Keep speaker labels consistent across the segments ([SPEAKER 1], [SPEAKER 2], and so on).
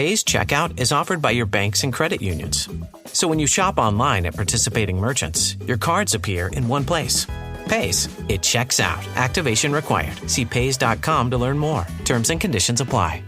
[SPEAKER 1] Pay's checkout is offered by your banks and credit unions. So when you shop online at participating merchants, your cards appear in one place. Pay's. It checks out. Activation required. See Pays.com to learn more. Terms and conditions apply.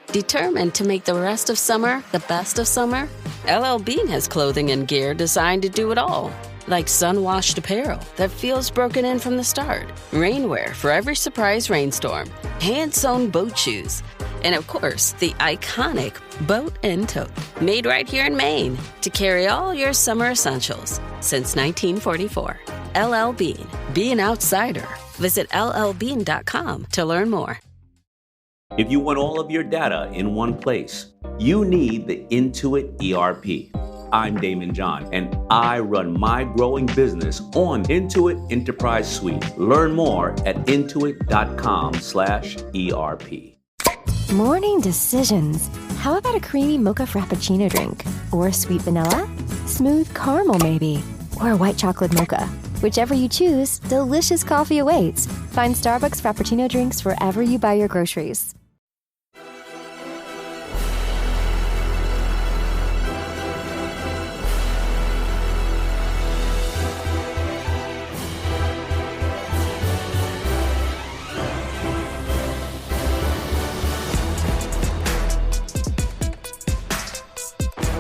[SPEAKER 2] Determined to make the rest of summer the best of summer? LL Bean has clothing and gear designed to do it all. Like sun-washed apparel that feels broken in from the start, rainwear for every surprise rainstorm, hand-sewn boat shoes, and of course, the iconic Boat and Tote, made right here in Maine to carry all your summer essentials since 1944. LL Bean. Be an outsider. Visit llbean.com to learn more.
[SPEAKER 3] If you want all of your data in one place, you need the Intuit ERP. I'm Damon John, and I run my growing business on Intuit Enterprise Suite. Learn more at intuit.com/ERP.
[SPEAKER 4] Morning decisions. How about a creamy mocha frappuccino drink? Or sweet vanilla? Smooth caramel maybe? Or a white chocolate mocha? Whichever you choose, delicious coffee awaits. Find Starbucks Frappuccino drinks wherever you buy your groceries.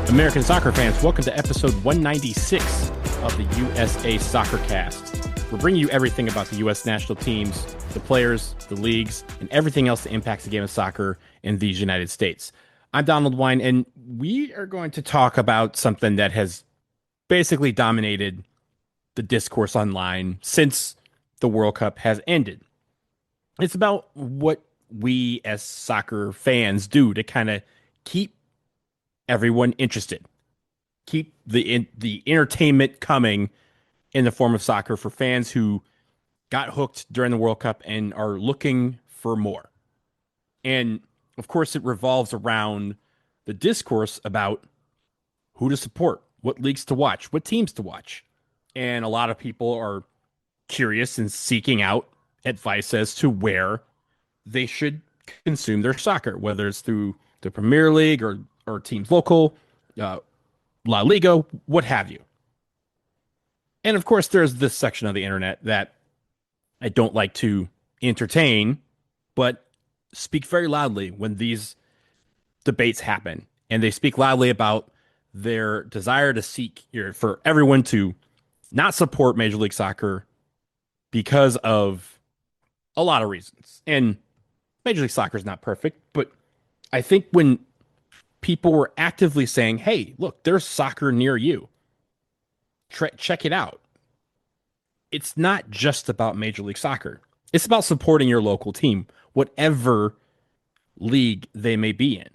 [SPEAKER 5] American soccer fans, welcome to episode 196 of the USA Soccer Cast. We're bringing you everything about the U.S. national teams, the players, the leagues, and everything else that impacts the game of soccer in these United States. I'm Donald Wine, and we are going to talk about something that has basically dominated the discourse online since the World Cup has ended. It's about what we as soccer fans do to kind of keep everyone interested, keep the entertainment coming in the form of soccer for fans who got hooked during the World Cup and are looking for more. And of course, it revolves around the discourse about who to support, what leagues to watch, what teams to watch. And a lot of people are curious and seeking out advice as to where they should consume their soccer, whether it's through the Premier League or teams local, La Liga, what have you. And of course, there's this section of the internet that I don't like to entertain, but speak very loudly when these debates happen. And they speak loudly about their desire to seek for everyone to not support Major League Soccer because of a lot of reasons. And Major League Soccer is not perfect, but I think when people were actively saying, hey, look, there's soccer near you, check it out, it's not just about Major League Soccer. It's about supporting your local team, whatever league they may be in.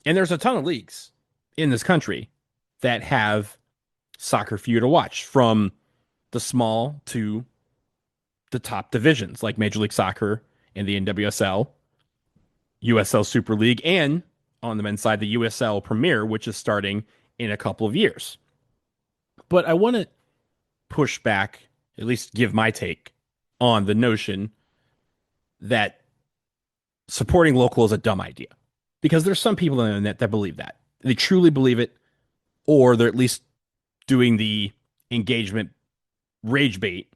[SPEAKER 5] And there's a ton of leagues in this country that have soccer for you to watch, from the small to the top divisions like Major League Soccer and the NWSL, USL Super League, and on the men's side, the USL Premier, which is starting in a couple of years. But I want to push back, at least give my take on the notion that supporting local is a dumb idea. Because there's some people on the internet that believe that. They truly believe it, or they're at least doing the engagement rage bait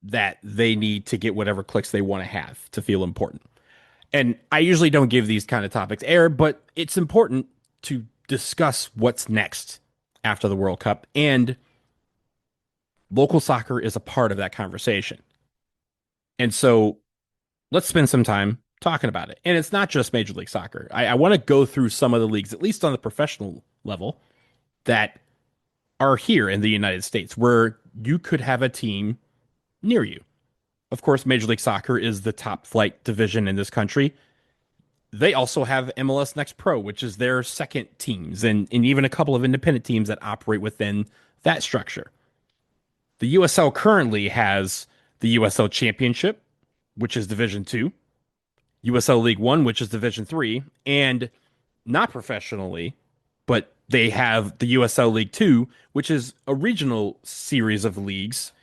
[SPEAKER 5] that they need to get whatever clicks they want to have to feel important. And I usually don't give these kind of topics air, but it's important to discuss what's next after the World Cup. And local soccer is a part of that conversation. And so let's spend some time talking about it. And it's not just Major League Soccer. I want to go through some of the leagues, at least on the professional level, that are here in the United States where you could have a team near you. Of course, Major League Soccer is the top flight division in this country. They also have MLS Next Pro, which is their second teams, and even a couple of independent teams that operate within that structure. The USL currently has the USL Championship, which is Division 2, USL League 1, which is Division 3, and not professionally, but they have the USL League 2, which is a regional series of leagues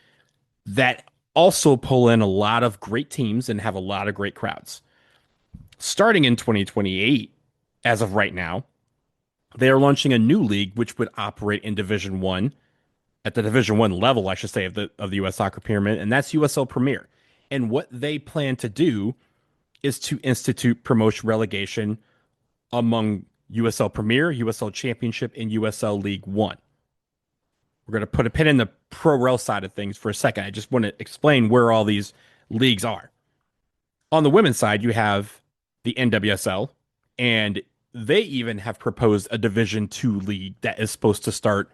[SPEAKER 5] that also pull in a lot of great teams and have a lot of great crowds. Starting in 2028, as of right now, they are launching a new league which would operate in Division One, at the Division One level, I should say, of the U.S. Soccer Pyramid, and that's USL Premier. And what they plan to do is to institute promotion relegation among USL Premier, USL Championship, and USL League One. We're going to put a pin in the pro rel side of things for a second. I just want to explain where all these leagues are. On the women's side, you have the NWSL, and they even have proposed a Division Two league that is supposed to start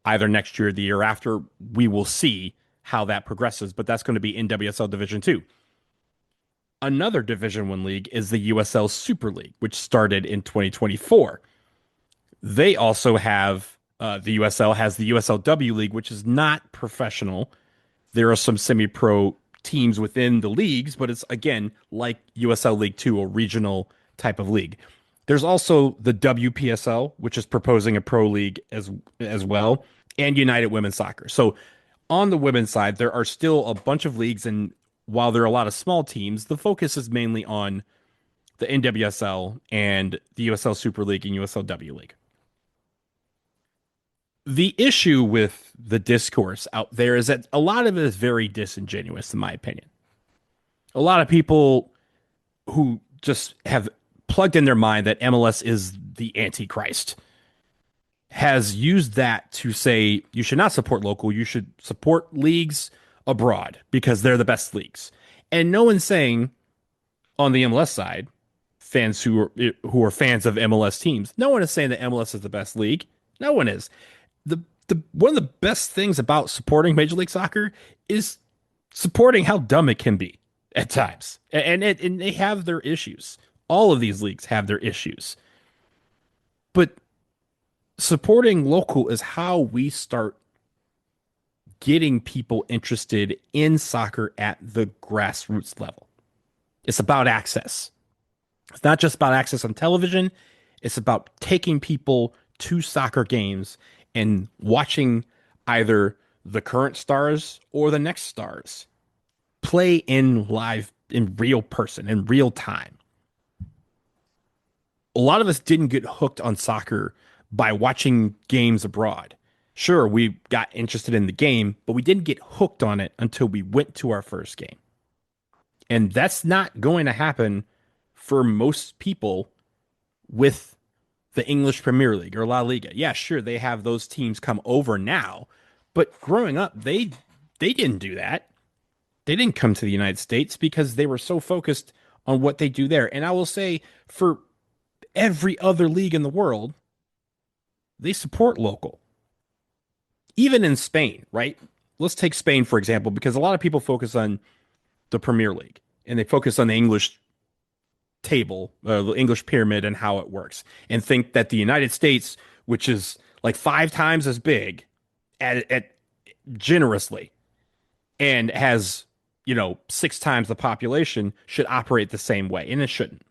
[SPEAKER 5] either next year or the year after. We will see how that progresses, but that's going to be NWSL Division Two. Another Division One league is the USL Super League, which started in 2024. They also have the USL has the USLW League, which is not professional. There are some semi-pro teams within the leagues, but it's, again, like USL League 2, a regional type of league. There's also the WPSL, which is proposing a pro league as well, and United Women's Soccer. So on the women's side, there are still a bunch of leagues, and while there are a lot of small teams, the focus is mainly on the NWSL and the USL Super League and USLW League. The issue with the discourse out there is that a lot of it is very disingenuous, in my opinion. A lot of people who just have plugged in their mind that MLS is the Antichrist has used that to say you should not support local, you should support leagues abroad because they're the best leagues. And no one's saying on the MLS side, fans who are fans of MLS teams, no one is saying that MLS is the best league. No one is. The one of the best things about supporting Major League Soccer is supporting how dumb it can be at times. And they have their issues. All of these leagues have their issues. But supporting local is how we start getting people interested in soccer at the grassroots level. It's about access. It's not just about access on television. It's about taking people to soccer games and watching either the current stars or the next stars play in live, in real person, in real time. A lot of us didn't get hooked on soccer by watching games abroad. Sure, we got interested in the game, but we didn't get hooked on it until we went to our first game. And that's not going to happen for most people with the English Premier League or La Liga. Yeah, sure, they have those teams come over now, but growing up, they didn't do that. They didn't come to the United States because they were so focused on what they do there. And I will say, for every other league in the world, they support local. Even in Spain, right? Let's take Spain, for example, because a lot of people focus on the Premier League and they focus on the English table, the English pyramid and how it works, and think that the United States, which is like 5 times as big at generously and has, 6 times the population, should operate the same way, and it shouldn't.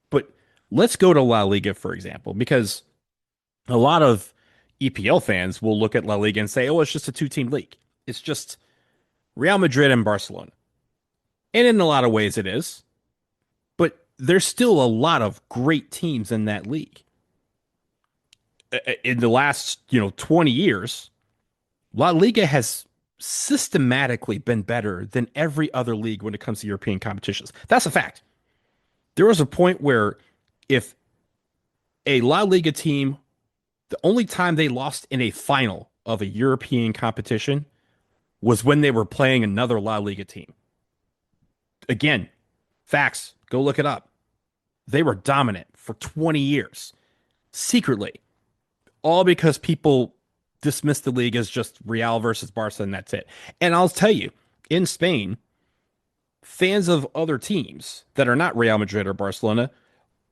[SPEAKER 5] But let's go to La Liga, for example, because a lot of EPL fans will look at La Liga and say, oh, it's just a 2-team league. It's just Real Madrid and Barcelona. And in a lot of ways it is. But there's still a lot of great teams in that league. In the last, 20 years, La Liga has systematically been better than every other league when it comes to European competitions. That's a fact. There was a point where if a La Liga team, the only time they lost in a final of a European competition was when they were playing another La Liga team. Again, facts, go look it up. They were dominant for 20 years, secretly, all because people dismissed the league as just Real versus Barca, and that's it. And I'll tell you, in Spain, fans of other teams that are not Real Madrid or Barcelona,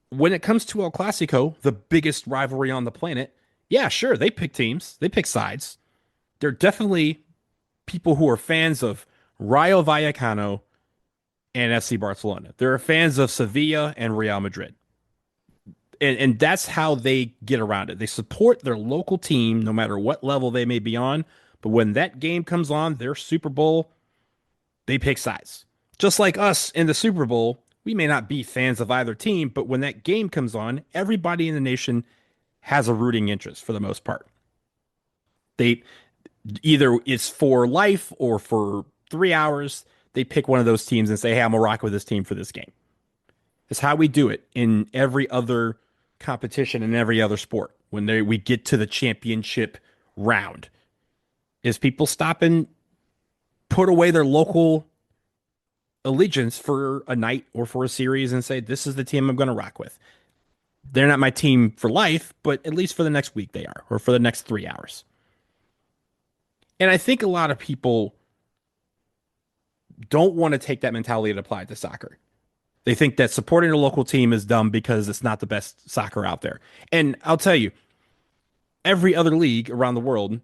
[SPEAKER 5] when it comes to El Clasico, the biggest rivalry on the planet, yeah, sure, they pick teams, they pick sides. They're definitely people who are fans of Rayo Vallecano and FC Barcelona. They're fans of Sevilla and Real Madrid. And that's how they get around it. They support their local team no matter what level they may be on. But when that game comes on, their Super Bowl, they pick sides. Just like us in the Super Bowl, We may not be fans of either team, but when that game comes on, everybody in the nation has a rooting interest for the most part. They either it's for life or for 3 hours. They pick one of those teams and say, hey, I'm going to rock with this team for this game. It's how we do it in every other competition and every other sport. When we get to the championship round, is people stop and put away their local allegiance for a night or for a series and say, this is the team I'm going to rock with. They're not my team for life, but at least for the next week they are, or for the next 3 hours. And I think a lot of people don't want to take that mentality and apply it to soccer. They think that supporting a local team is dumb because it's not the best soccer out there. And I'll tell you, every other league around the world,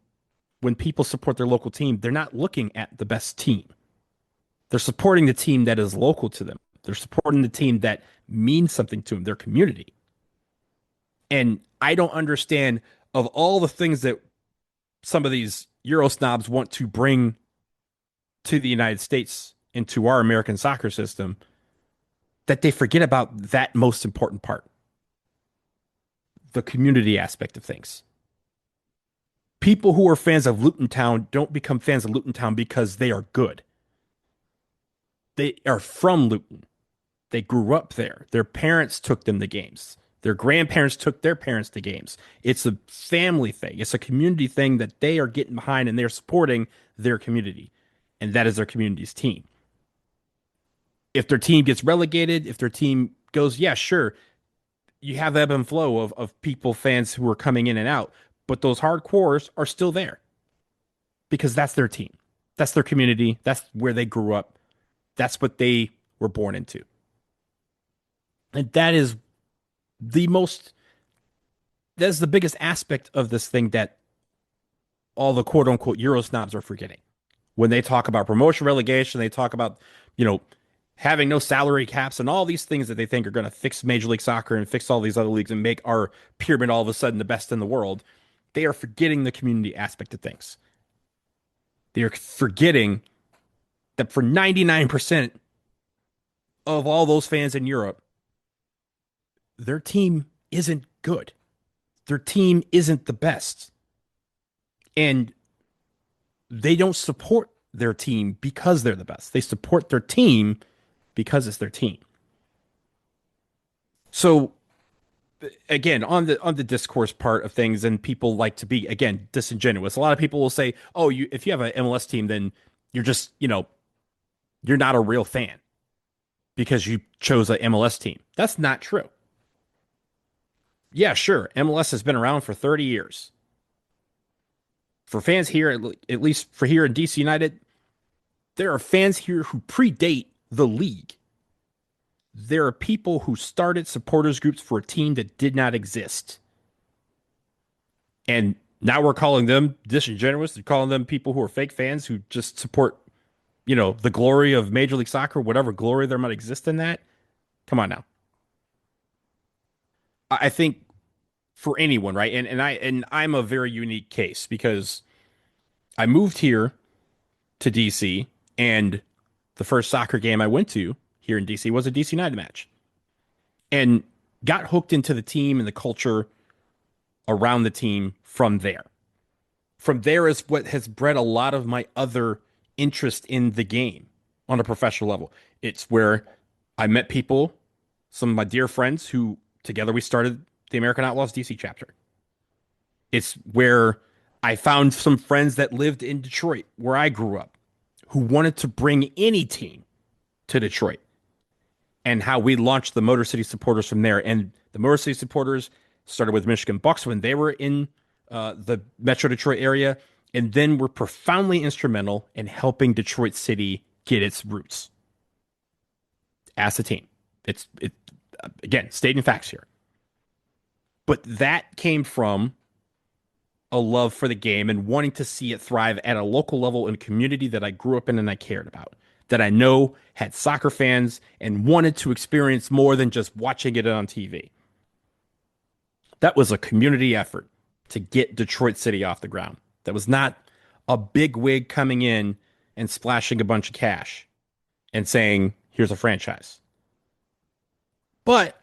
[SPEAKER 5] when people support their local team, they're not looking at the best team. They're supporting the team that is local to them. They're supporting the team that means something to them, their community. And I don't understand, of all the things that some of these Euro snobs want to bring to the United States into our American soccer system, that they forget about that most important part, the community aspect of things. People who are fans of Luton Town don't become fans of Luton Town because they are good. They are from Luton. They grew up there. Their parents took them to games. Their grandparents took their parents to games. It's a family thing. It's a community thing that they are getting behind, and they're supporting their community. And that is their community's team. If their team gets relegated, if their team goes, yeah, sure, you have ebb and flow of people, fans who are coming in and out, but those hardcores are still there because that's their team. That's their community. That's where they grew up. That's what they were born into. And that is the biggest aspect of this thing that all the quote unquote Euro snobs are forgetting. When they talk about promotion relegation, they talk about, having no salary caps and all these things that they think are going to fix Major League Soccer and fix all these other leagues and make our pyramid all of a sudden the best in the world. They are forgetting the community aspect of things. They are forgetting that for 99% of all those fans in Europe, their team isn't good. Their team isn't the best. And they don't support their team because they're the best. They support their team because it's their team. So again, on the discourse part of things, and people like to be, again, disingenuous. A lot of people will say, oh, if you have an MLS team, then you're just, you're not a real fan because you chose an MLS team. That's not true. Yeah, sure. MLS has been around for 30 years. For fans here, at least for here in DC United, there are fans here who predate the league. There are people who started supporters groups for a team that did not exist. And now we're calling them disingenuous. We're calling them people who are fake fans who just support, the glory of Major League Soccer, whatever glory there might exist in that. Come on now. I think for anyone, right? And I'm a very unique case because I moved here to DC, and the first soccer game I went to here in DC was a DC United match, and got hooked into the team and the culture around the team from there. From there is what has bred a lot of my other interest in the game on a professional level. It's where I met people, some of my dear friends who together we started the American Outlaws DC chapter. It's where I found some friends that lived in Detroit, where I grew up, who wanted to bring any team to Detroit, and how we launched the Motor City Supporters from there. And the Motor City Supporters started with Michigan Bucks when they were in the Metro Detroit area, and then were profoundly instrumental in helping Detroit City get its roots as a team. It again, stating facts here. But that came from a love for the game and wanting to see it thrive at a local level in a community that I grew up in and I cared about, that I know had soccer fans and wanted to experience more than just watching it on TV. That was a community effort to get Detroit City off the ground. That was not a big wig coming in and splashing a bunch of cash and saying, here's a franchise. But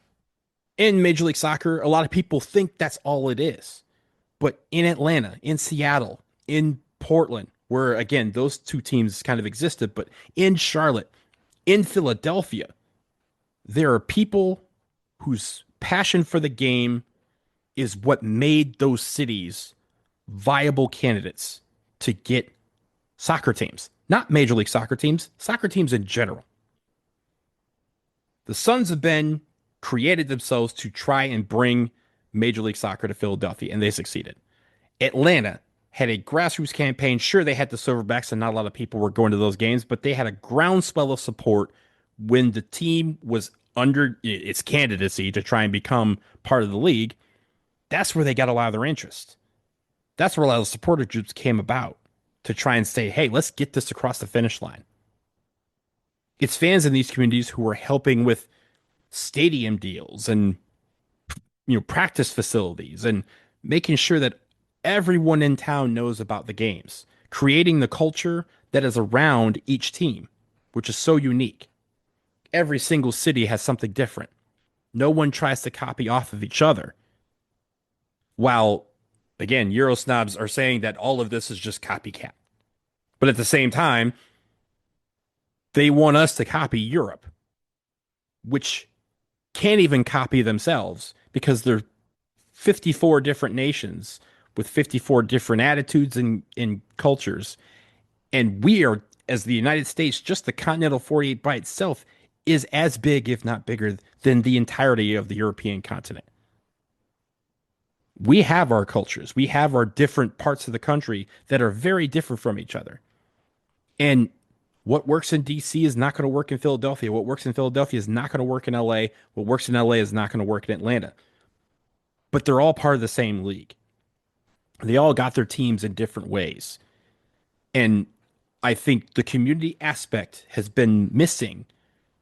[SPEAKER 5] in Major League Soccer, a lot of people think that's all it is. But in Atlanta, in Seattle, in Portland, where, again, those two teams kind of existed, but in Charlotte, in Philadelphia, there are people whose passion for the game is what made those cities viable candidates to get soccer teams. Not Major League Soccer teams in general. The Sons of Ben created themselves to try and bring Major League Soccer to Philadelphia, and they succeeded. Atlanta had a grassroots campaign. Sure, they had the Silverbacks, and not a lot of people were going to those games, but they had a groundswell of support when the team was under its candidacy to try and become part of the league. That's where they got a lot of their interest. That's where a lot of the supporter groups came about, to try and say, hey, let's get this across the finish line. It's fans in these communities who are helping with stadium deals and practice facilities and making sure that everyone in town knows about the games, creating the culture that is around each team, which is so unique. Every single city has something different. No one tries to copy off of each other. While, again, Eurosnobs are saying that all of this is just copycat. But at the same time, they want us to copy Europe, which can't even copy themselves because they're 54 different nations with 54 different attitudes and cultures. And we are, as the United States, just the continental 48 by itself is as big, if not bigger, than the entirety of the European continent. We have our cultures. We have our different parts of the country that are very different from each other. And what works in DC is not going to work in Philadelphia. What works in Philadelphia is not going to work in LA. What works in LA is not going to work in Atlanta. But they're all part of the same league. They all got their teams in different ways. And I think the community aspect has been missing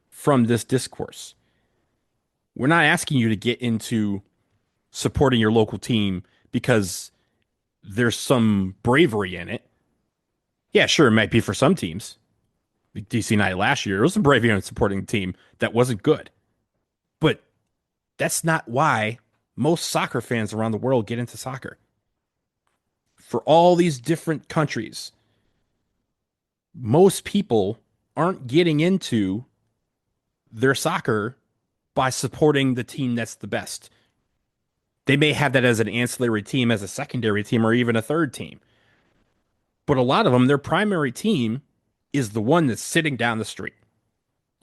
[SPEAKER 5] from this discourse. We're not asking you to get into supporting your local team because there's some bravery in it. Yeah, sure, it might be for some teams. Like DC United last year, there was some bravery in supporting a team that wasn't good. But that's not why most soccer fans around the world get into soccer. For all these different countries, most people aren't getting into their soccer by supporting the team that's the best. They may have that as an ancillary team, as a secondary team, or even a third team. But a lot of them, their primary team is the one that's sitting down the street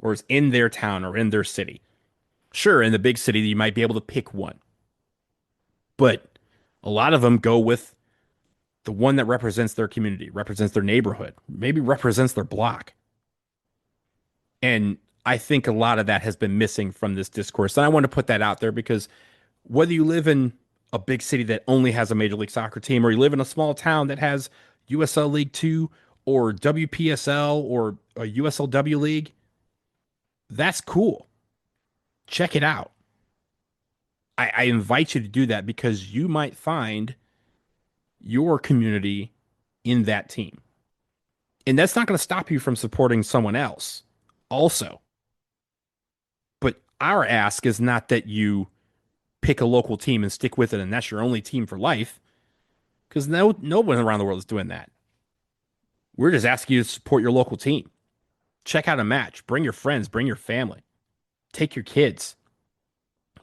[SPEAKER 5] or is in their town or in their city. Sure, in the big city, you might be able to pick one. But a lot of them go with the one that represents their community, represents their neighborhood, maybe represents their block. And I think a lot of that has been missing from this discourse. And I want to put that out there because whether you live in a big city that only has a Major League Soccer team, or you live in a small town that has USL League 2 or WPSL or a USLW League, that's cool. Check it out. I invite you to do that because you might find your community in that team. And that's not going to stop you from supporting someone else also. But our ask is not that you pick a local team and stick with it and that's your only team for life, because no one around the world is doing that. We're just asking you to support your local team. Check out a match. Bring your friends. Bring your family. Take your kids.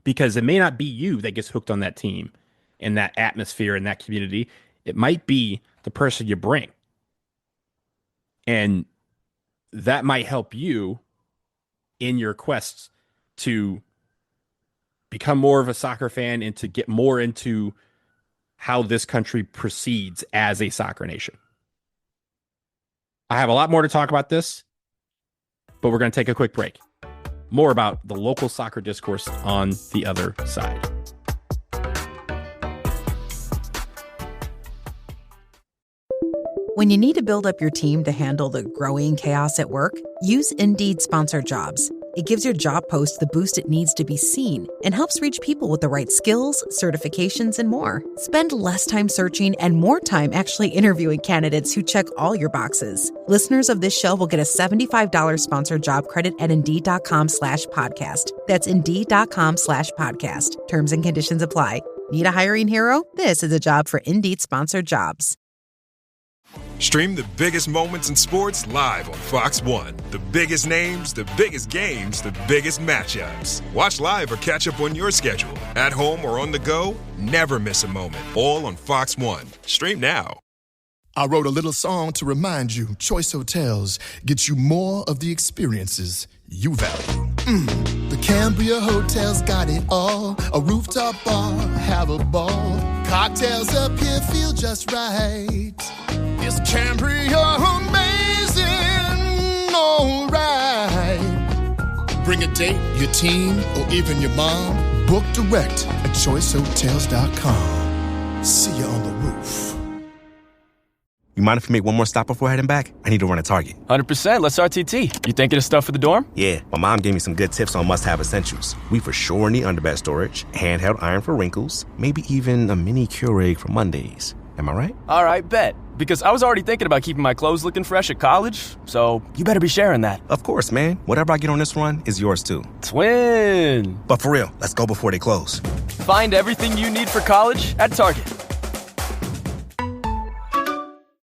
[SPEAKER 5] Because it may not be you that gets hooked on that team and that atmosphere and that community. It might be the person you bring. And that might help you in your quests to become more of a soccer fan and to get more into how this country proceeds as a soccer nation. I have a lot more to talk about this, but we're going to take a quick break. More about the local soccer discourse on the other side.
[SPEAKER 6] When you need to build up your team to handle the growing chaos at work, use Indeed Sponsored Jobs. It gives your job post the boost it needs to be seen and helps reach people with the right skills, certifications, and more. Spend less time searching and more time actually interviewing candidates who check all your boxes. Listeners of this show will get a $75 sponsored job credit at Indeed.com/podcast. That's Indeed.com/podcast. Terms and conditions apply. Need a hiring hero? This is a job for Indeed sponsored jobs.
[SPEAKER 7] Stream the biggest moments in sports live on Fox One. The biggest names, the biggest games, the biggest matchups. Watch live or catch up on your schedule. At home or on the go, never miss a moment. All on Fox One. Stream now.
[SPEAKER 8] I wrote a little song to remind you, Choice Hotels get you more of the experiences you value. The Cambria Hotel's got it all. A rooftop bar, have a ball. Cocktails up here feel just right. Is Cambria amazing? All right. Bring a date, your team, or even your mom. Book direct at choicehotels.com. See you on the roof.
[SPEAKER 9] You mind if we make one more stop before heading back? I need to run a Target.
[SPEAKER 10] 100%. Let's RTT. You thinking of stuff for the dorm?
[SPEAKER 9] Yeah, my mom gave me some good tips on must-have essentials. We for sure need underbed storage, handheld iron for wrinkles, maybe even a mini Keurig for Mondays. Am I right?
[SPEAKER 10] All right, bet. Because I was already thinking about keeping my clothes looking fresh at college, so you better be sharing that.
[SPEAKER 9] Of course, man. Whatever I get on this run is yours too.
[SPEAKER 10] Twin.
[SPEAKER 9] But for real, let's go before they close.
[SPEAKER 10] Find everything you need for college at Target.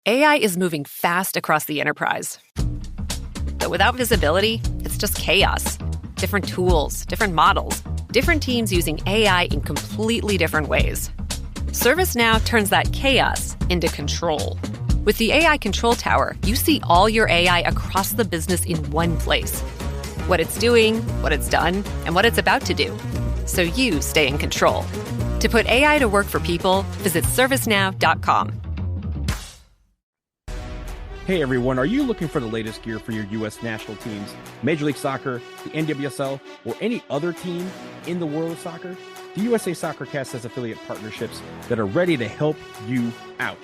[SPEAKER 11] AI is moving fast across the enterprise. But without visibility, it's just chaos. Different tools, different models, different teams using AI in completely different ways. ServiceNow turns that chaos into control. With the AI Control Tower, you see all your AI across the business in one place. What it's doing, what it's done, and what it's about to do. So you stay in control. To put AI to work for people, visit servicenow.com.
[SPEAKER 5] Hey everyone, are you looking for the latest gear for your U.S. national teams, Major League Soccer, the NWSL, or any other team in the world of soccer? The USA Soccercast has affiliate partnerships that are ready to help you out.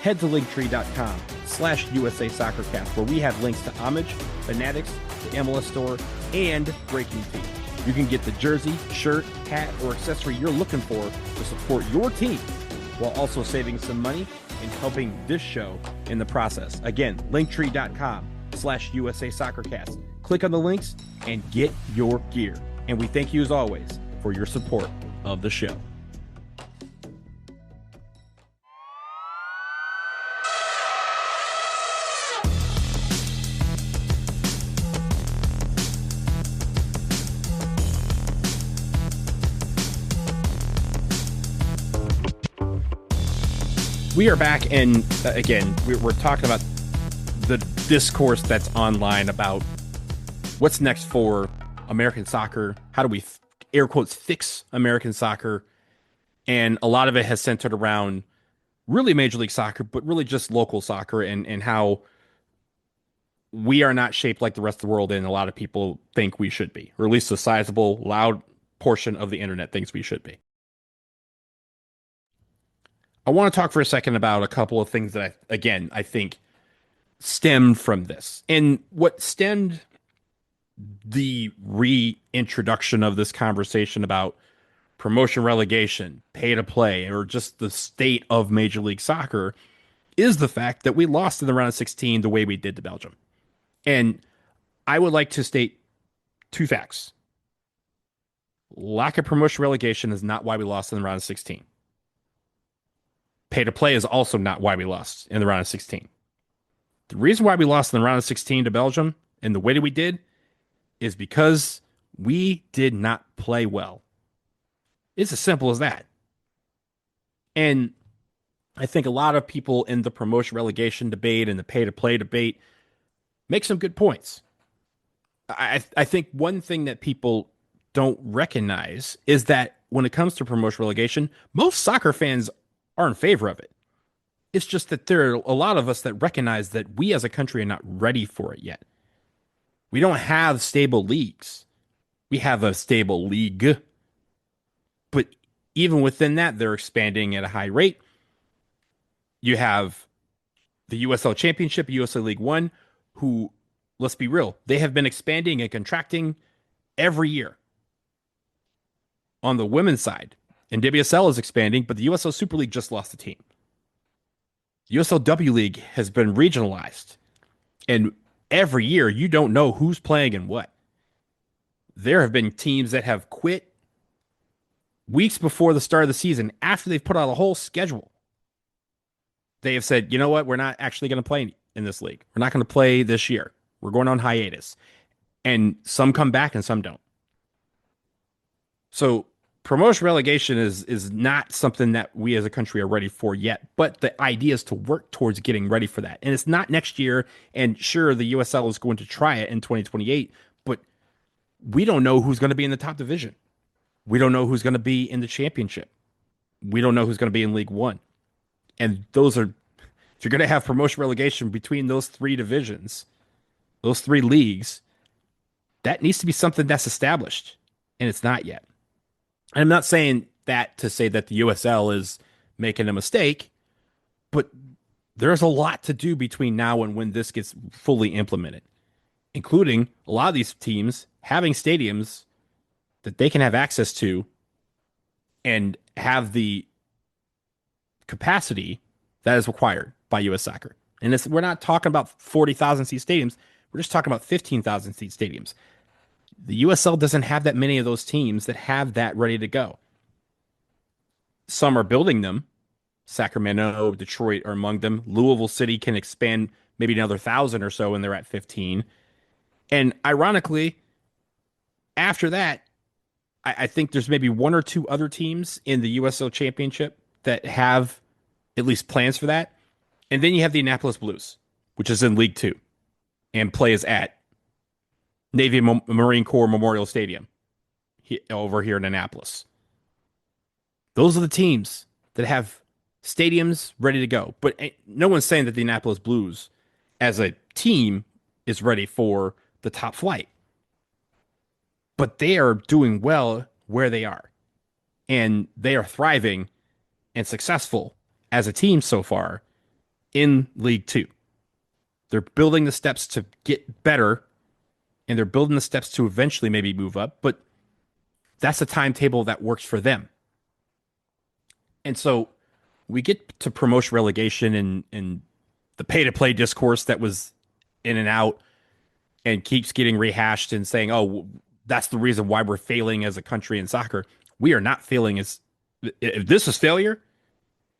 [SPEAKER 5] Head to linktree.com/USA Soccercast, where we have links to Homage, Fanatics, the MLS Store, and Breaking Feet. You can get the jersey, shirt, hat, or accessory you're looking for to support your team, while also saving some money and helping this show in the process. Again, linktree.com/USA Soccercast. Click on the links and get your gear. And we thank you as always for your support of the show. We are back, and again, we're talking about the discourse that's online about what's next for American soccer. How do we, air quotes, fix American soccer? And a lot of it has centered around really Major League Soccer, but really just local soccer and how we are not shaped like the rest of the world, and a lot of people think we should be, or at least a sizable, loud portion of the internet thinks we should be. I want to talk for a second about a couple of things that, I think stemmed from this. And what stemmed the reintroduction of this conversation about promotion relegation, pay to play, or just the state of Major League Soccer is the fact that we lost in the round of 16 the way we did to Belgium. And I would like to state two facts. Lack of promotion relegation is not why we lost in the round of 16. Pay to play is also not why we lost in the round of 16. The reason why we lost in the round of 16 to Belgium and the way that we did is because we did not play well. It's as simple as that. And I think a lot of people in the promotion relegation debate and the pay to play debate make some good points. I think one thing that people don't recognize is that when it comes to promotion relegation, most soccer fans are in favor of it. It's just that there are a lot of us that recognize that we as a country are not ready for it yet. We don't have stable leagues. We have a stable league. But even within that, they're expanding at a high rate. You have the USL Championship, USL League One, who, let's be real, they have been expanding and contracting every year. On the women's side, NWSL is expanding, but the USL Super League just lost a team. USLW League has been regionalized, and every year you don't know who's playing and what. There have been teams that have quit weeks before the start of the season after they've put out a whole schedule. They have said, you know what, we're not actually going to play in this league. We're not going to play this year. We're going on hiatus. And some come back and some don't. So promotion relegation is not something that we as a country are ready for yet, but the idea is to work towards getting ready for that. And it's not next year, and sure, the USL is going to try it in 2028, but we don't know who's going to be in the top division. We don't know who's going to be in the championship. We don't know who's going to be in League One. And those are, if you're going to have promotion relegation between those three divisions, those three leagues, that needs to be something that's established, and it's not yet. I'm not saying that to say that the USL is making a mistake, but there's a lot to do between now and when this gets fully implemented, including a lot of these teams having stadiums that they can have access to and have the capacity that is required by U.S. Soccer. And we're not talking about 40,000 seat stadiums. We're just talking about 15,000 seat stadiums. The USL doesn't have that many of those teams that have that ready to go. Some are building them. Sacramento, Detroit are among them. Louisville City can expand maybe another 1,000 or so, and they're at 15. And ironically, after that, I think there's maybe one or two other teams in the USL Championship that have at least plans for that. And then you have the Annapolis Blues, which is in League Two and plays at Navy Marine Corps Memorial Stadium over here in Annapolis. Those are the teams that have stadiums ready to go. But no one's saying that the Annapolis Blues as a team is ready for the top flight. But they are doing well where they are. And they are thriving and successful as a team so far in League Two. They're building the steps to get better, and they're building the steps to eventually maybe move up, but that's a timetable that works for them. And so we get to promotion relegation and the pay-to-play discourse that was in and out and keeps getting rehashed and saying, oh, that's the reason why we're failing as a country in soccer. We are not failing. If this is failure,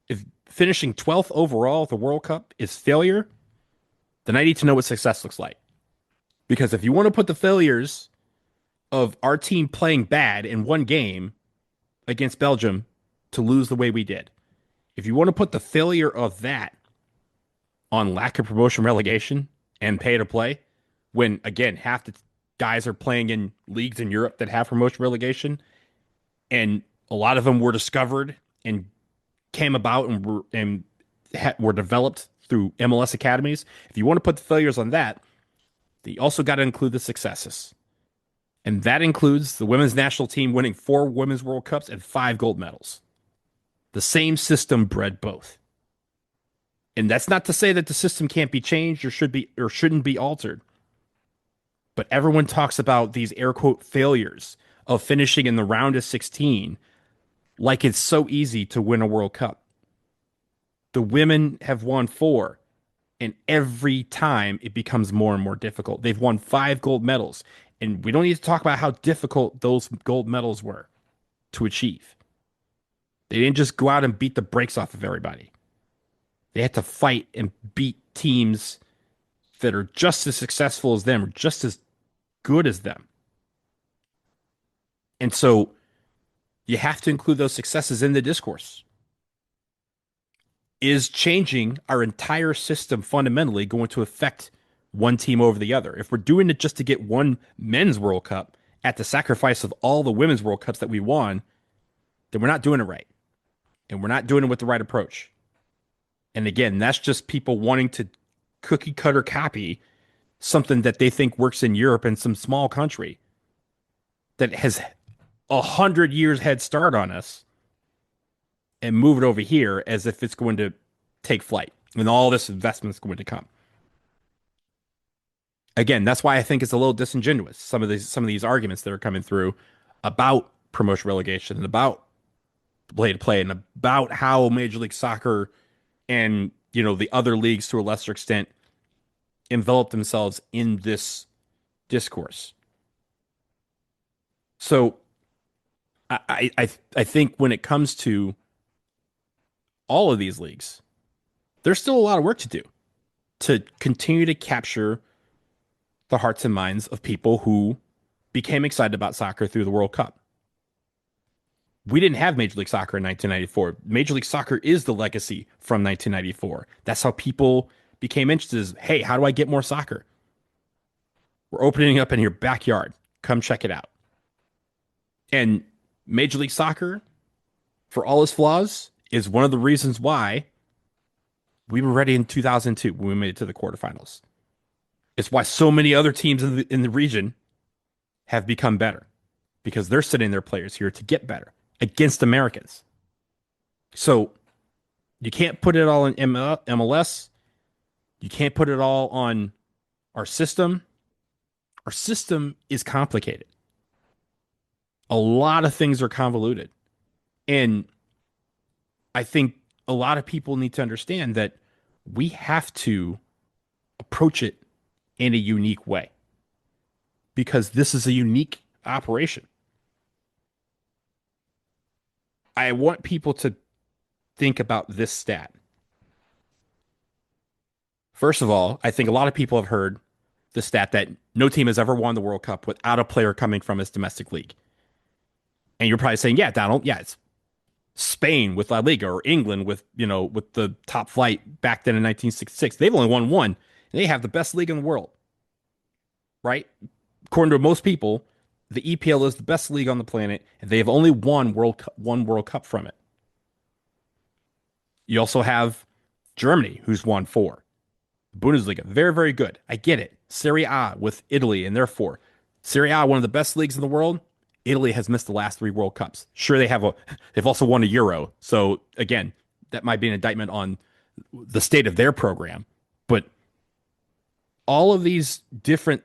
[SPEAKER 5] if finishing 12th overall at the World Cup is failure, then I need to know what success looks like. Because if you want to put the failures of our team playing bad in one game against Belgium to lose the way we did, if you want to put the failure of that on lack of promotion relegation and pay to play, when, again, half the guys are playing in leagues in Europe that have promotion relegation, and a lot of them were discovered and came about and were developed through MLS academies. If you want to put the failures on that, you also got to include the successes. And that includes the women's national team winning 4 Women's World Cups and 5 gold medals. The same system bred both. And that's not to say that the system can't be changed or shouldn't be altered. But everyone talks about these air quote failures of finishing in the round of 16 like it's so easy to win a World Cup. The women have won 4. And every time it becomes more and more difficult. They've won 5 gold medals. And we don't need to talk about how difficult those gold medals were to achieve. They didn't just go out and beat the brakes off of everybody. They had to fight and beat teams that are just as successful as them, or just as good as them. And so you have to include those successes in the discourse. Is changing our entire system fundamentally going to affect one team over the other? If we're doing it just to get one men's World Cup at the sacrifice of all the women's World Cups that we won, then we're not doing it right. And we're not doing it with the right approach. And again, that's just people wanting to cookie cutter copy something that they think works in Europe in some small country that has 100 years head start on us, and move it over here as if it's going to take flight and all this investment is going to come. Again, that's why I think it's a little disingenuous. Some of these arguments that are coming through about promotion relegation and about play to play and about how Major League Soccer and the other leagues to a lesser extent envelop themselves in this discourse. So I think when it comes to all of these leagues, there's still a lot of work to do to continue to capture the hearts and minds of people who became excited about soccer through the World Cup. We didn't have Major League Soccer in 1994. Major League Soccer is the legacy from 1994. That's how people became interested is, hey, how do I get more soccer? We're opening up in your backyard. Come check it out. And Major League Soccer, for all its flaws, is one of the reasons why we were ready in 2002 when we made it to the quarterfinals. It's why so many other teams in the region have become better, because they're sending their players here to get better against Americans. So you can't put it all in MLS. You can't put it all on our system. Our system is complicated. A lot of things are convoluted. And I think a lot of people need to understand that we have to approach it in a unique way, because this is a unique operation. I want people to think about this stat. First of all, I think a lot of people have heard the stat that no team has ever won the World Cup without a player coming from its domestic league. And you're probably saying, yeah, Donald, yeah, it's Spain with La Liga, or England with the top flight back then in 1966. They've only won one, and they have the best league in the world, right? According to most people, the EPL is the best league on the planet, and they have only won one World Cup from it. You also have Germany, who's won 4. Bundesliga, very, very good. I get it. Serie A with Italy, and therefore, Serie A, one of the best leagues in the world. Italy has missed the last 3 World Cups. Sure, they've also won a Euro. So again, that might be an indictment on the state of their program. But all of these different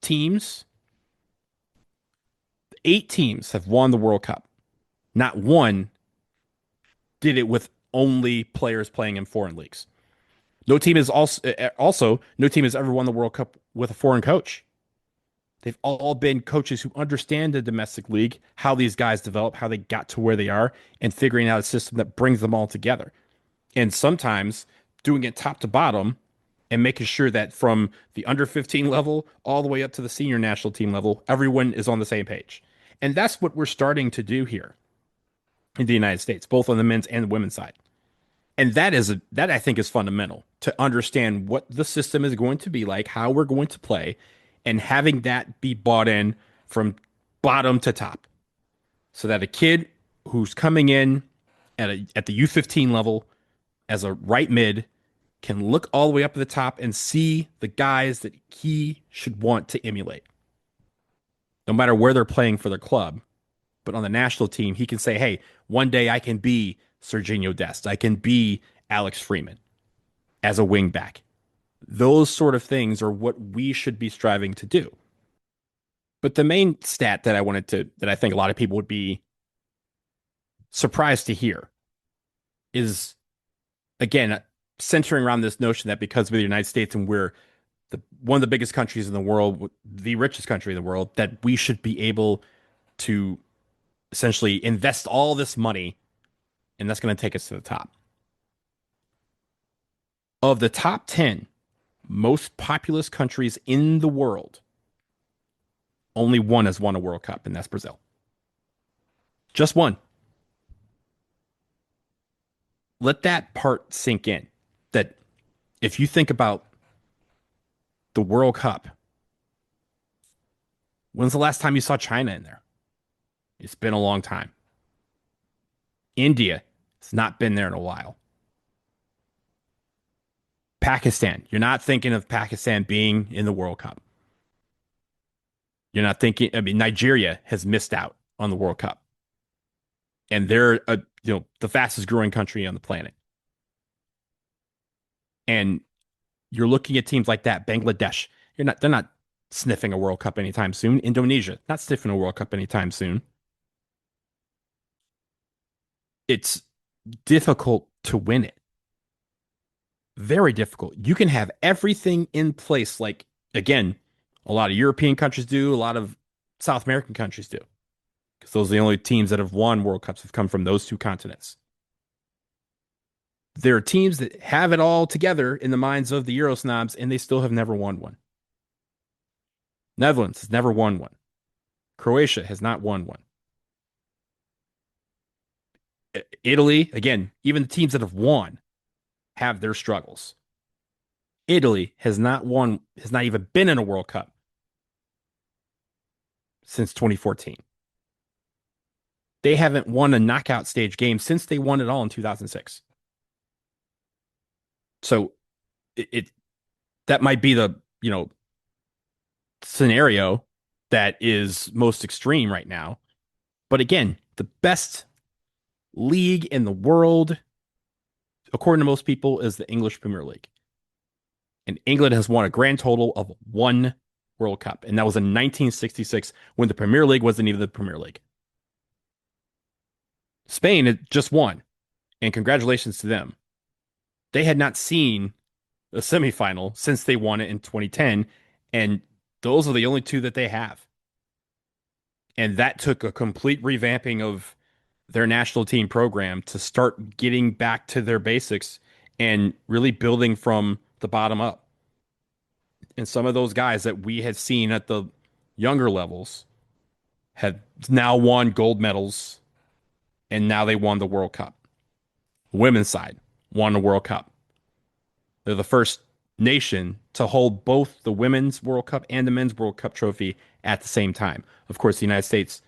[SPEAKER 5] teams, 8 teams have won the World Cup. Not one did it with only players playing in foreign leagues. No team has no team has ever won the World Cup with a foreign coach. They've all been coaches who understand the domestic league, how these guys develop, how they got to where they are, and figuring out a system that brings them all together. And sometimes doing it top to bottom and making sure that from the under 15 level all the way up to the senior national team level, everyone is on the same page. And that's what we're starting to do here in the United States, both on the men's and the women's side. And that I think is fundamental, to understand what the system is going to be like, how we're going to play, and having that be bought in from bottom to top, so that a kid who's coming in at the U15 level as a right mid can look all the way up at the top and see the guys that he should want to emulate, no matter where they're playing for their club. But on the national team, he can say, hey, one day I can be Serginho Dest. I can be Alex Freeman as a wing back. Those sort of things are what we should be striving to do. But the main stat that I think a lot of people would be surprised to hear is, again, centering around this notion that because we're the United States and we're one of the biggest countries in the world, the richest country in the world, that we should be able to essentially invest all this money, and that's going to take us to the top. Of the top 10 most populous countries in the world, only one has won a World Cup, and that's Brazil. Just one. Let that part sink in. That if you think about the World Cup, when's the last time you saw China in there? It's been a long time. India has not been there in a while. Pakistan, you're not thinking of Pakistan being in the World Cup. You're not thinking, Nigeria has missed out on the World Cup. And they're the fastest growing country on the planet. And you're looking at teams like that, Bangladesh. They're not sniffing a World Cup anytime soon. Indonesia, not sniffing a World Cup anytime soon. It's difficult to win it. Very difficult. You can have everything in place, like, again, a lot of European countries do, a lot of South American countries do, because those are the only teams that have won World Cups have come from those two continents. There are teams that have it all together in the minds of the Euro snobs, and they still have never won one. Netherlands has never won one. Croatia has not won one. Italy, again, even the teams that have won have their struggles. Italy has not won, has not even been in a World Cup since 2014. They haven't won a knockout stage game since they won it all in 2006. So that might be the, scenario that is most extreme right now. But again, the best league in the world, according to most people, is the English Premier League. And England has won a grand total of 1 World Cup. And that was in 1966 when the Premier League wasn't even the Premier League. Spain had just won. And congratulations to them. They had not seen a semifinal since they won it in 2010. And those are the only two that they have. And that took a complete revamping of their national team program to start getting back to their basics and really building from the bottom up. And some of those guys that we had seen at the younger levels have now won gold medals, and now they won the World Cup. Women's side won the World Cup. They're the first nation to hold both the Women's World Cup and the Men's World Cup trophy at the same time. Of course, the United States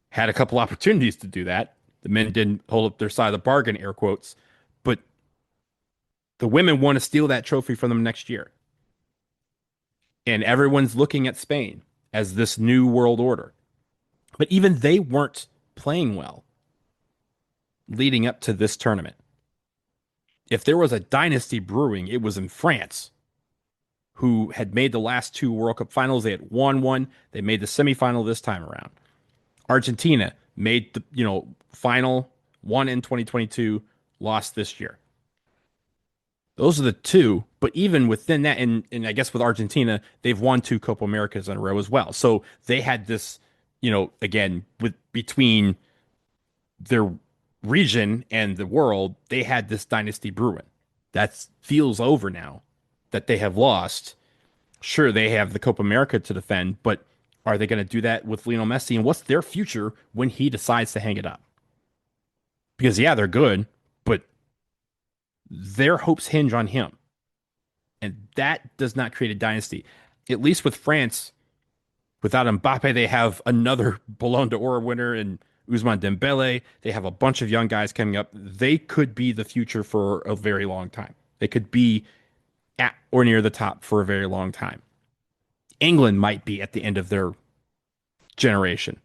[SPEAKER 5] had a couple opportunities to do that. The men didn't hold up their side of the bargain, air quotes, but the women want to steal that trophy from them next year. And everyone's looking at Spain as this new world order. But even they weren't playing well leading up to this tournament. If there was a dynasty brewing, it was in France, who had made the last 2 World Cup finals. They had won one. They made the semifinal this time around. Argentina made the final, won in 2022, lost this year. Those are the two, but even within that, and I guess with Argentina, they've won 2 Copa Americas in a row as well. So they had this, again, between their region and the world, they had this dynasty brewing. That feels over now that they have lost. Sure, they have the Copa America to defend, but are they going to do that with Lionel Messi? And what's their future when he decides to hang it up? Because, yeah, they're good, but their hopes hinge on him. And that does not create a dynasty. At least with France, without Mbappe, they have another Ballon d'Or winner and Ousmane Dembele. They have a bunch of young guys coming up. They could be the future for a very long time. They could be at or near the top for a very long time. England might be at the end of their generation,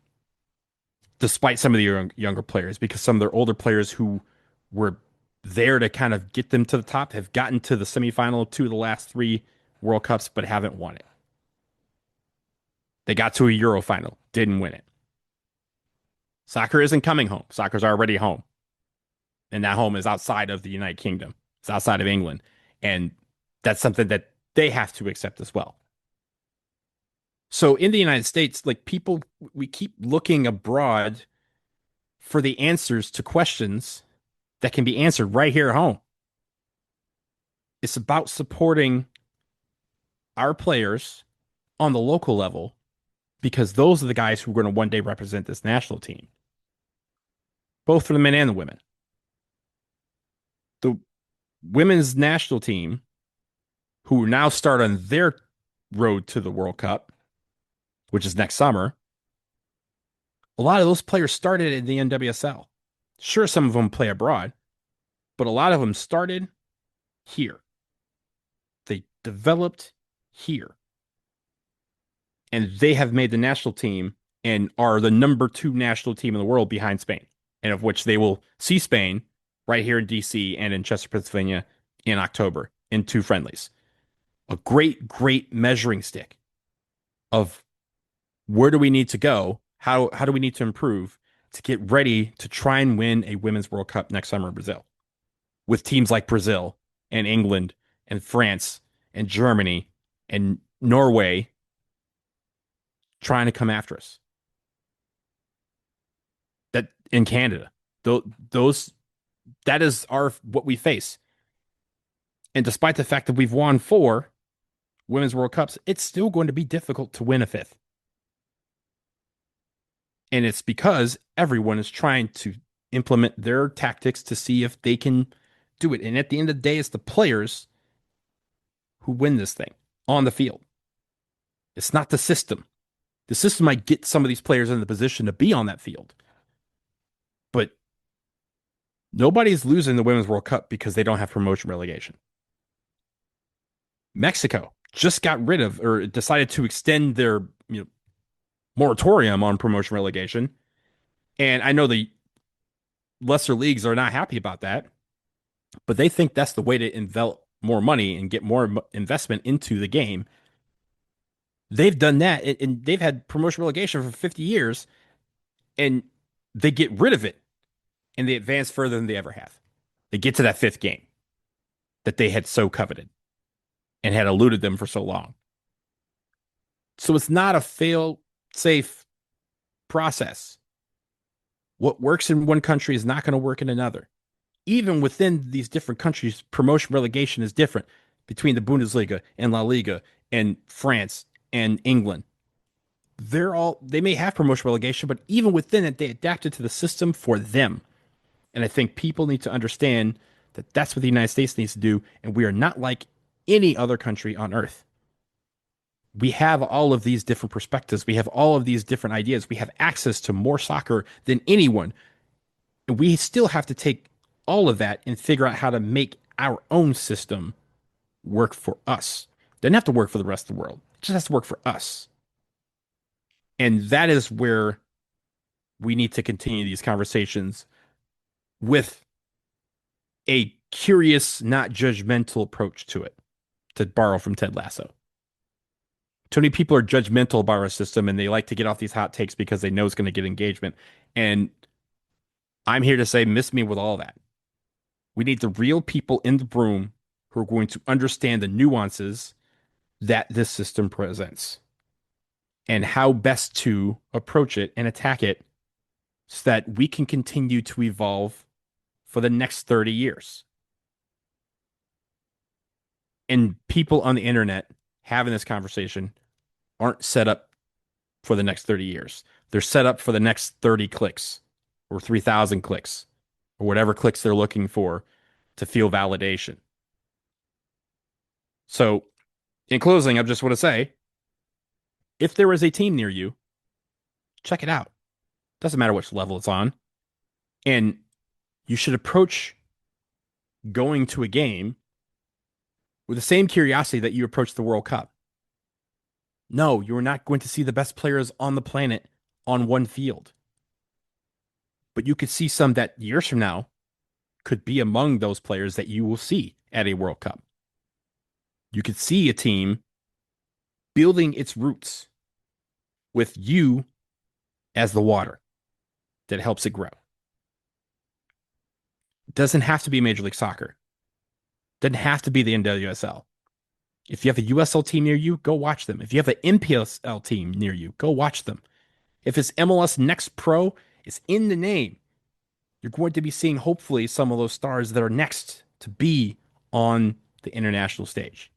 [SPEAKER 5] despite some of the younger players, because some of their older players who were there to kind of get them to the top have gotten to the semifinal of 2 of the last 3 World Cups, but haven't won it. They got to a Euro final, didn't win it. Soccer isn't coming home. Soccer's already home. And that home is outside of the United Kingdom. It's outside of England. And that's something that they have to accept as well. So in the United States, people, we keep looking abroad for the answers to questions that can be answered right here at home. It's about supporting our players on the local level, because those are the guys who are going to one day represent this national team, both for the men and the women. The women's national team, who now start on their road to the World Cup, which is next summer, a lot of those players started in the NWSL. Sure, some of them play abroad, but a lot of them started here. They developed here. And they have made the national team and are the number 2 national team in the world behind Spain, and of which they will see Spain right here in DC and in Chester, Pennsylvania in October in 2 friendlies. a great measuring stick of where do we need to go? How do we need to improve to get ready to try and win a Women's World Cup next summer in Brazil with teams like Brazil and England and France and Germany and Norway trying to come after us. That in Canada, those that is what we face. And despite the fact that we've won 4 Women's World Cups, it's still going to be difficult to win a 5th. And it's because everyone is trying to implement their tactics to see if they can do it. And at the end of the day, it's the players who win this thing on the field. It's not the system. The system might get some of these players in the position to be on that field. But nobody's losing the Women's World Cup because they don't have promotion relegation. Mexico just got rid of or decided to extend their moratorium on promotion relegation. And I know the lesser leagues are not happy about that, but they think that's the way to envelop more money and get more investment into the game. They've done that, and they've had promotion relegation for 50 years, and they get rid of it, and they advance further than they ever have. They get to that 5th game that they had so coveted and had eluded them for so long. So it's not a fail-safe process. What works in one country is not going to work in another. Even within these different countries, promotion relegation is different between the Bundesliga and La Liga and France and England. They may have promotion relegation, but even within it, they adapted to the system for them. And I think people need to understand that that's what the United States needs to do. And we are not like any other country on earth. We have all of these different perspectives. We have all of these different ideas. We have access to more soccer than anyone. And we still have to take all of that and figure out how to make our own system work for us. Doesn't have to work for the rest of the world. It just has to work for us. And that is where we need to continue these conversations with a curious, not judgmental approach to it, to borrow from Ted Lasso. Too many people are judgmental about our system and they like to get off these hot takes because they know it's going to get engagement. And I'm here to say, miss me with all that. We need the real people in the room who are going to understand the nuances that this system presents and how best to approach it and attack it so that we can continue to evolve for the next 30 years. And people on the internet having this conversation aren't set up for the next 30 years. They're set up for the next 30 clicks or 3,000 clicks or whatever clicks they're looking for to feel validation. So in closing, I just want to say, if there is a team near you, check it out. Doesn't matter which level it's on. And you should approach going to a game with the same curiosity that you approach the World Cup. No, you're not going to see the best players on the planet on one field. But you could see some that years from now could be among those players that you will see at a World Cup. You could see a team building its roots with you as the water that helps it grow. It doesn't have to be Major League Soccer. It doesn't have to be the NWSL. If you have a USL team near you, go watch them. If you have an MPSL team near you, go watch them. If it's MLS Next Pro, it's in the name. You're going to be seeing, hopefully, some of those stars that are next to be on the international stage.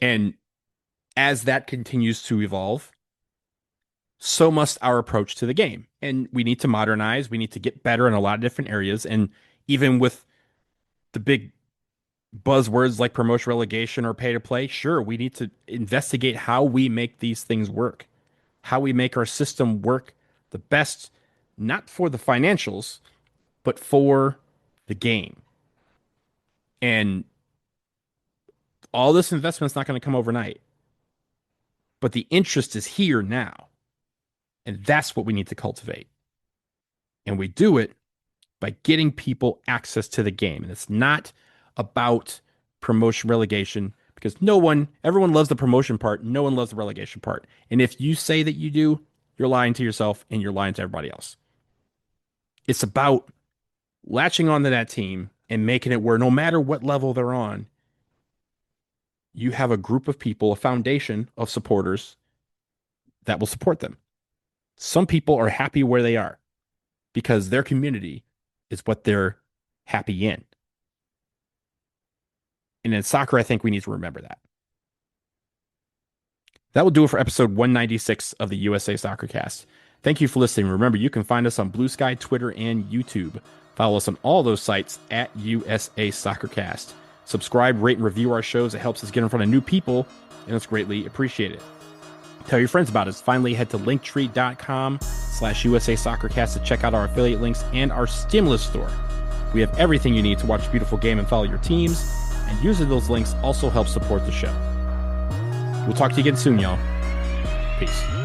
[SPEAKER 5] And as that continues to evolve, so must our approach to the game. And we need to modernize. We need to get better in a lot of different areas. And even with the big buzzwords like promotion relegation or pay to play, sure, we need to investigate how we make these things work, how we make our system work the best, not for the financials, but for the game. And all this investment is not going to come overnight, but the interest is here now. And that's what we need to cultivate. And we do it by getting people access to the game. And it's not about promotion-relegation, because everyone loves the promotion part. No one loves the relegation part. And if you say that you do, you're lying to yourself and you're lying to everybody else. It's about latching onto that team and making it where no matter what level they're on, you have a group of people, a foundation of supporters that will support them. Some people are happy where they are because their community is what they're happy in. And in soccer, I think we need to remember that. That will do it for episode 196 of the USA Soccer Cast. Thank you for listening. Remember, you can find us on Blue Sky, Twitter, and YouTube. Follow us on all those sites at USA Soccer Cast. Subscribe, rate, and review our shows. It helps us get in front of new people, and it's greatly appreciated. Tell your friends about us. Finally, head to linktree.com/USA Soccercast to check out our affiliate links and our stimulus store. We have everything you need to watch a beautiful game and follow your teams, and using those links also helps support the show. We'll talk to you again soon, y'all. Peace.